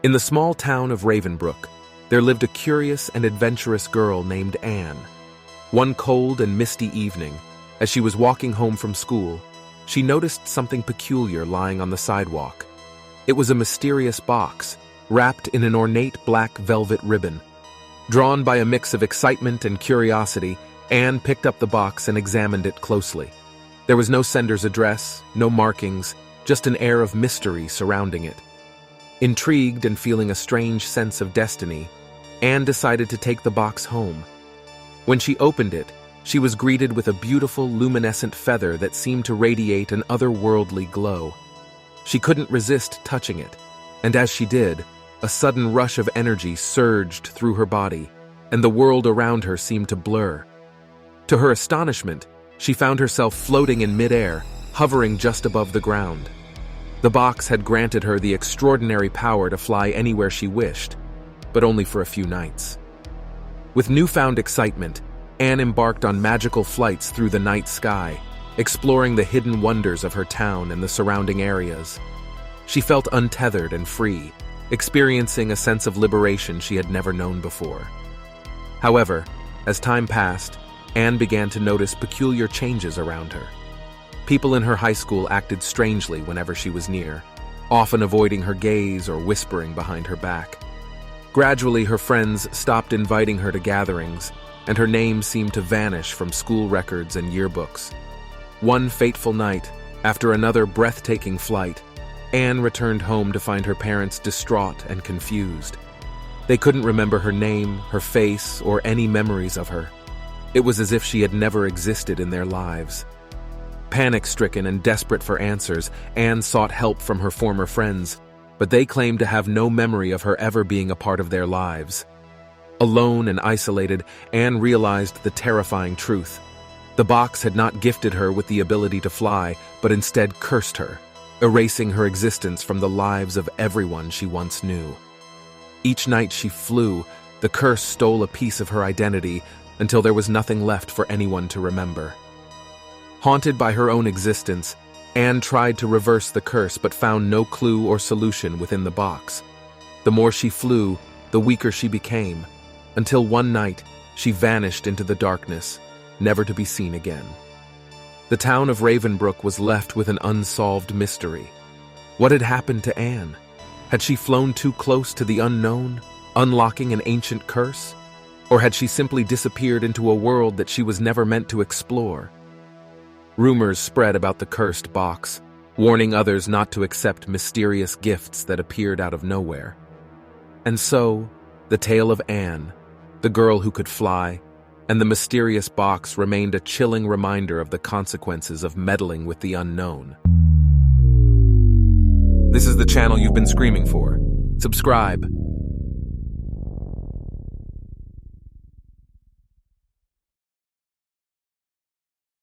In the small town of Ravenbrook, there lived a curious and adventurous girl named Anne. One cold and misty evening, as she was walking home from school, she noticed something peculiar lying on the sidewalk. It was a mysterious box, wrapped in an ornate black velvet ribbon. Drawn by a mix of excitement and curiosity, Anne picked up the box and examined it closely. There was no sender's address, no markings, just an air of mystery surrounding it. Intrigued and feeling a strange sense of destiny, Anne decided to take the box home. When she opened it, she was greeted with a beautiful luminescent feather that seemed to radiate an otherworldly glow. She couldn't resist touching it, and as she did, a sudden rush of energy surged through her body, and the world around her seemed to blur. To her astonishment, she found herself floating in midair, hovering just above the ground. The box had granted her the extraordinary power to fly anywhere she wished, but only for a few nights. With newfound excitement, Anne embarked on magical flights through the night sky, exploring the hidden wonders of her town and the surrounding areas. She felt untethered and free, experiencing a sense of liberation she had never known before. However, as time passed, Anne began to notice peculiar changes around her. People in her high school acted strangely whenever she was near, often avoiding her gaze or whispering behind her back. Gradually, her friends stopped inviting her to gatherings, and her name seemed to vanish from school records and yearbooks. One fateful night, after another breathtaking flight, Anne returned home to find her parents distraught and confused. They couldn't remember her name, her face, or any memories of her. It was as if she had never existed in their lives. Panic-stricken and desperate for answers, Anne sought help from her former friends, but they claimed to have no memory of her ever being a part of their lives. Alone and isolated, Anne realized the terrifying truth. The box had not gifted her with the ability to fly, but instead cursed her, erasing her existence from the lives of everyone she once knew. Each night she flew, the curse stole a piece of her identity until there was nothing left for anyone to remember. Haunted by her own existence, Anne tried to reverse the curse but found no clue or solution within the box. The more she flew, the weaker she became, until one night she vanished into the darkness, never to be seen again. The town of Ravenbrook was left with an unsolved mystery. What had happened to Anne? Had she flown too close to the unknown, unlocking an ancient curse? Or had she simply disappeared into a world that she was never meant to explore? Rumors spread about the cursed box, warning others not to accept mysterious gifts that appeared out of nowhere. And so, the tale of Anne, the girl who could fly, and the mysterious box remained a chilling reminder of the consequences of meddling with the unknown. This is the channel you've been screaming for. Subscribe.